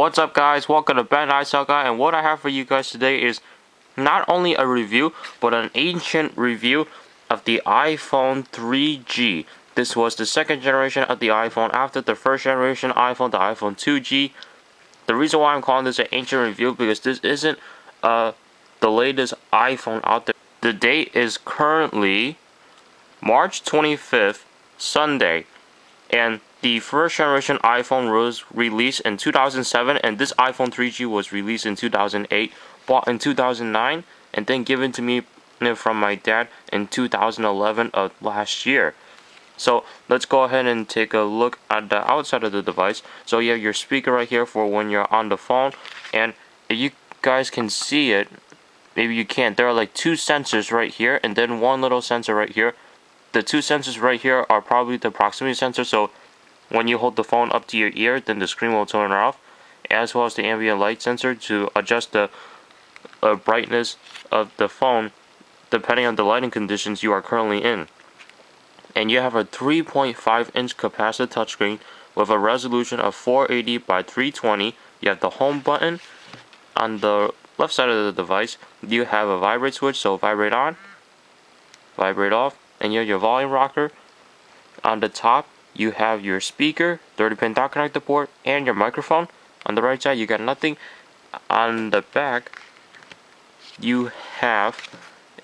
What's up, guys? Welcome to benicellguy, and what I have for you guys today is not only a review but an ancient review of the iPhone 3G. This was the second generation of the iPhone after the first generation iPhone, the iPhone 2G. The reason why I'm calling this an ancient review because this isn't the latest iPhone out there. The date is currently March 25th, Sunday, and the first generation iPhone was released in 2007, and this iPhone 3G was released in 2008, bought in 2009, and then given to me from my dad in 2011 of last year. So let's go ahead and take a look at the outside of the device. So you have your speaker right here for when you're on the phone, and if you guys can see it, maybe you can't, there are like two sensors right here and then one little sensor right here. The two sensors right here are probably the proximity sensor, so when you hold the phone up to your ear, then the screen will turn off, as well as the ambient light sensor to adjust the brightness of the phone depending on the lighting conditions you are currently in. And you have a 3.5-inch capacitive touchscreen with a resolution of 480 by 320. You have the home button. On the left side of the device, you have a vibrate switch, so vibrate on, vibrate off, and you have your volume rocker. On the top, you have your speaker, 30-pin dot connector port, and your microphone. On the right side, you got nothing. On the back, you have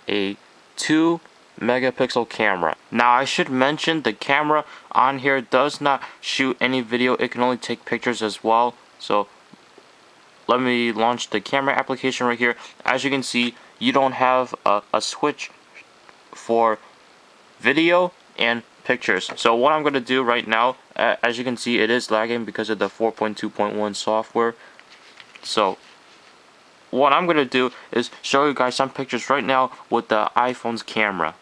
a 2-megapixel camera. Now, I should mention the camera on here does not shoot any video. It can only take pictures as well. So, let me launch the camera application right here. As you can see, you don't have a switch for video and pictures. So what I'm going to do right now, as you can see, it is lagging because of the 4.2.1 software. So what I'm going to do is show you guys some pictures right now with the iPhone's camera.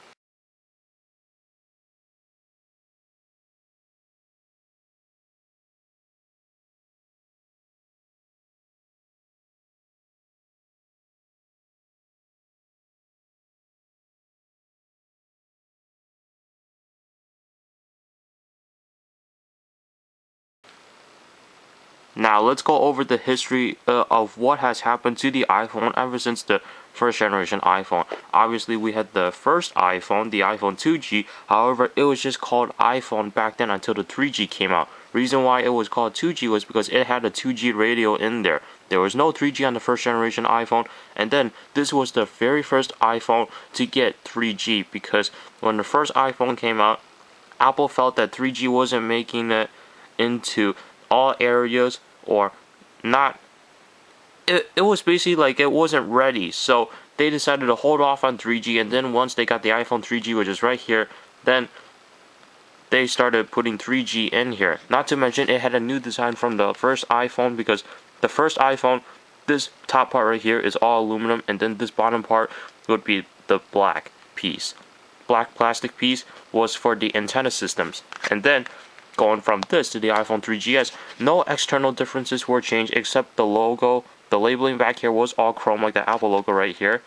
Now let's go over the history of what has happened to the iPhone ever since the first generation iPhone. Obviously, we had the first iPhone, the iPhone 2G. However, it was just called iPhone back then until the 3G came out. Reason why it was called 2G was because it had a 2G radio in there. There was no 3G on the first generation iPhone, and then this was the very first iPhone to get 3G because when the first iPhone came out, Apple felt that 3G wasn't making it into all areas, or not. It was basically like it wasn't ready, so they decided to hold off on 3G, and then once they got the iPhone 3G, which is right here, then they started putting 3G in here. Not to mention it had a new design from the first iPhone, because the first iPhone, this top part right here is all aluminum, and then this bottom part would be the black piece. Black plastic piece was for the antenna systems. And then going from this to the iPhone 3GS, no external differences were changed except the logo. The labeling back here was all chrome like the Apple logo right here.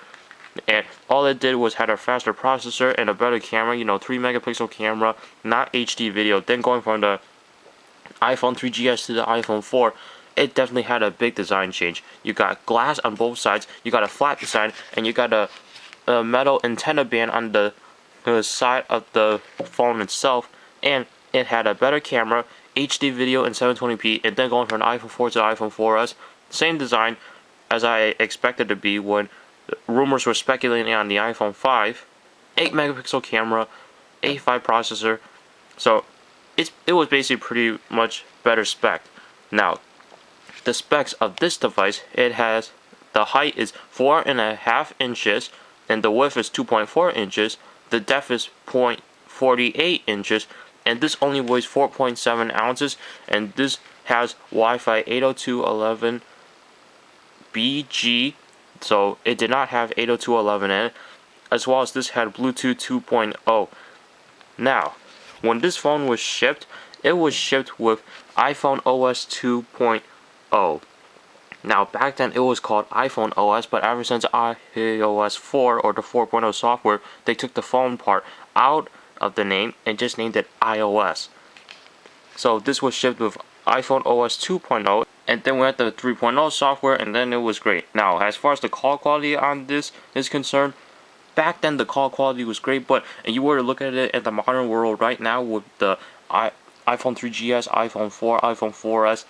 And all it did was had a faster processor and a better camera, 3-megapixel camera, not HD video. Then going from the iPhone 3GS to the iPhone 4, it definitely had a big design change. You got glass on both sides, you got a flat design, and you got a metal antenna band on the side of the phone itself, and it had a better camera, HD video in 720p, and then going from the iPhone 4 to the iPhone 4S, same design as I expected to be when rumors were speculating on the iPhone 5, 8-megapixel camera, A5 processor, so it was basically pretty much better spec. Now, the specs of this device, it has, the height is 4.5 inches, and the width is 2.4 inches, the depth is 0.48 inches, and this only weighs 4.7 ounces, and this has Wi-Fi 802.11bg, so it did not have 802.11n, as well as this had Bluetooth 2.0. Now, when this phone was shipped, it was shipped with iPhone OS 2.0. Now, back then it was called iPhone OS, but ever since iOS 4 or the 4.0 software, they took the phone part out of the name and just named it iOS. So this was shipped with iPhone OS 2.0. and then we had the 3.0 software, and then it was great. Now, as far as the call quality on this is concerned, back then the call quality was great, but you were to look at it in the modern world right now with the iPhone 3GS, iPhone 4, iPhone 4S,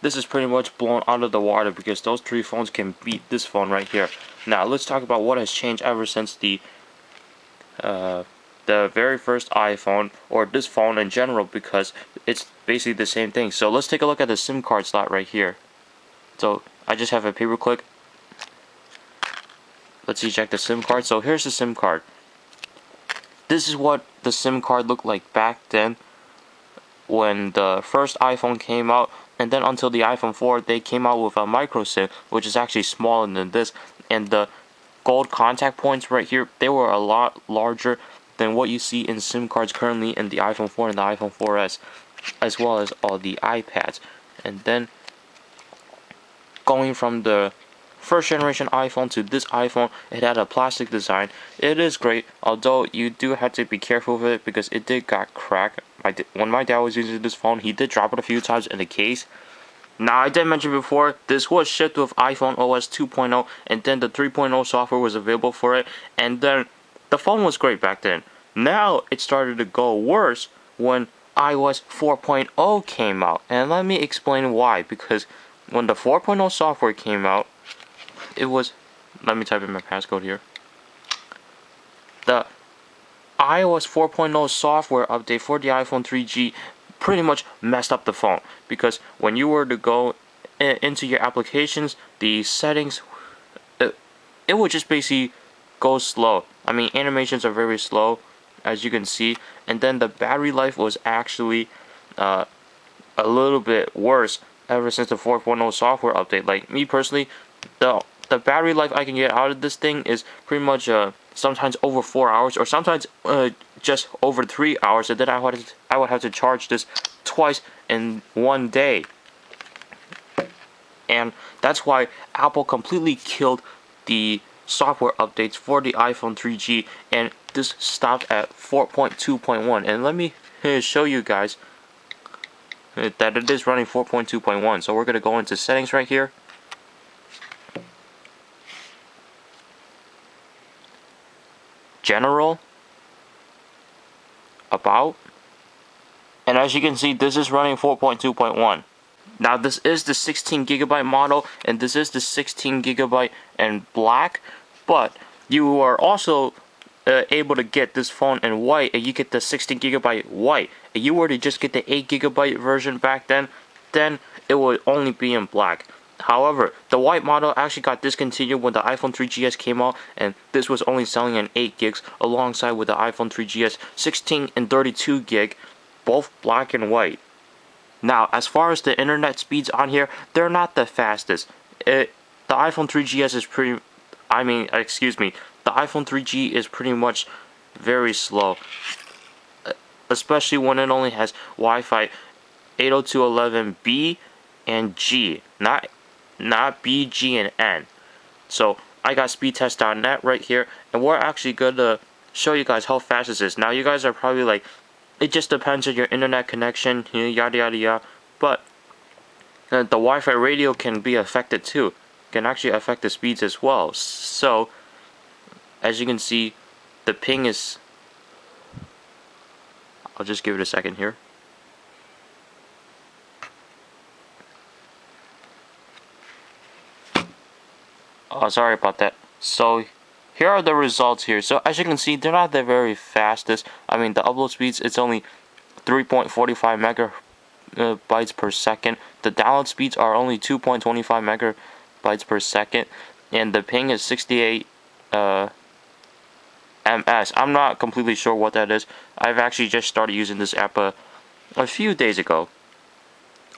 this is pretty much blown out of the water because those three phones can beat this phone right here. Now, let's talk about what has changed ever since the very first iPhone, or this phone in general, because it's basically the same thing. So let's take a look at the SIM card slot right here. So I just have a paper clip. Let's eject the SIM card. So here's the SIM card. This is what the SIM card looked like back then when the first iPhone came out, and then until the iPhone 4 they came out with a micro SIM, which is actually smaller than this, and the gold contact points right here, they were a lot larger than what you see in SIM cards currently in the iPhone 4 and the iPhone 4S, as well as all the iPads. And then going from the first generation iPhone to this iPhone, it had a plastic design. It is great, although you do have to be careful with it because it did got cracked. When my dad was using this phone, he did drop it a few times in the case. Now, I did mention before, this was shipped with iPhone OS 2.0, and then the 3.0 software was available for it, and then the phone was great back then. Now, it started to go worse when iOS 4.0 came out, and let me explain why. Because when the 4.0 software came out, it was, let me type in my passcode here. The iOS 4.0 software update for the iPhone 3G pretty much messed up the phone, because when you were to go into your applications, the settings, it would just basically go slow. I mean, animations are very slow, as you can see, and then the battery life was actually a little bit worse ever since the 4.0 software update. Like me personally, the battery life I can get out of this thing is pretty much sometimes over 4 hours, or sometimes just over 3 hours, and then I would have to charge this twice in one day. And that's why Apple completely killed the software updates for the iPhone 3G, and this stopped at 4.2.1. And let me show you guys that it is running 4.2.1. So we're going to go into settings right here. General, about, and as you can see, this is running 4.2.1. Now, this is the 16GB model, and this is the 16GB in black, but you are also able to get this phone in white, and you get the 16GB white. If you were to just get the 8GB version back then it would only be in black. However, the white model actually got discontinued when the iPhone 3GS came out, and this was only selling in 8 gigs alongside with the iPhone 3GS 16 and 32 gig, both black and white. Now, as far as the internet speeds on here, they're not the fastest. The iPhone 3GS is the iPhone 3G is pretty much very slow, especially when it only has Wi-Fi 802.11b and G, not B, G, and N. So I got speedtest.net right here, and we're actually going to show you guys how fast this is. Now, you guys are probably like, it just depends on your internet connection, yada yada yada, but the Wi-Fi radio can be affected too, can actually affect the speeds as well. So as you can see, the ping is, I'll just give it a second here. Oh, sorry about that. So here are the results here. So as you can see, they're not the very fastest. I mean, the upload speeds, it's only 3.45 megabytes per second. The download speeds are only 2.25 megabytes per second, and the ping is 68 ms. I'm not completely sure what that is. I've actually just started using this app a few days ago.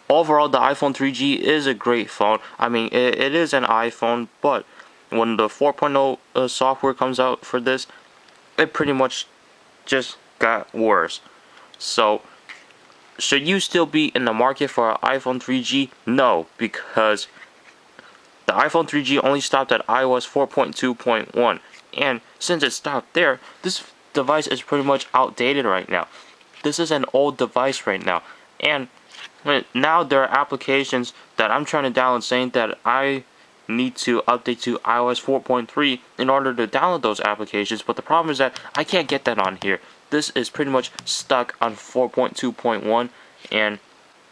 Overall, the iPhone 3G is a great phone. I mean, it is an iPhone, but when the 4.0 software comes out for this, it pretty much just got worse. So, should you still be in the market for an iPhone 3G? No, because the iPhone 3G only stopped at iOS 4.2.1. And since it stopped there, this device is pretty much outdated right now. This is an old device right now. And now there are applications that I'm trying to download saying that I need to update to iOS 4.3 in order to download those applications, but the problem is that I can't get that on here. This is pretty much stuck on 4.2.1, and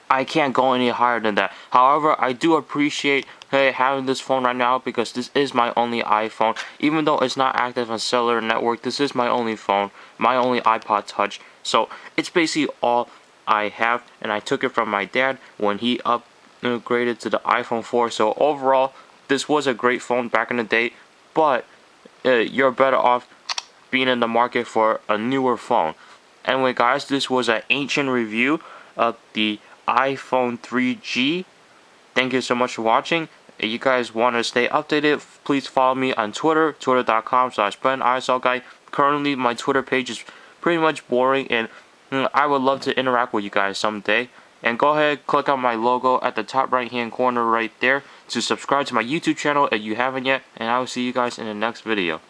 I can't go any higher than that. However, I do appreciate having this phone right now because this is my only iPhone. Even though it's not active on cellular network, this is my only phone, my only iPod Touch. So it's basically all I have, and I took it from my dad when he upgraded to the iPhone 4. So overall, this was a great phone back in the day, but you're better off being in the market for a newer phone. Anyway, guys, this was an ancient review of the iPhone 3G. Thank you so much for watching. If you guys want to stay updated, please follow me on Twitter, twitter.com/benicellguy. Currently, my Twitter page is pretty much boring, and I would love to interact with you guys someday. And go ahead, click on my logo at the top right hand corner right there to subscribe to my YouTube channel if you haven't yet, and I will see you guys in the next video.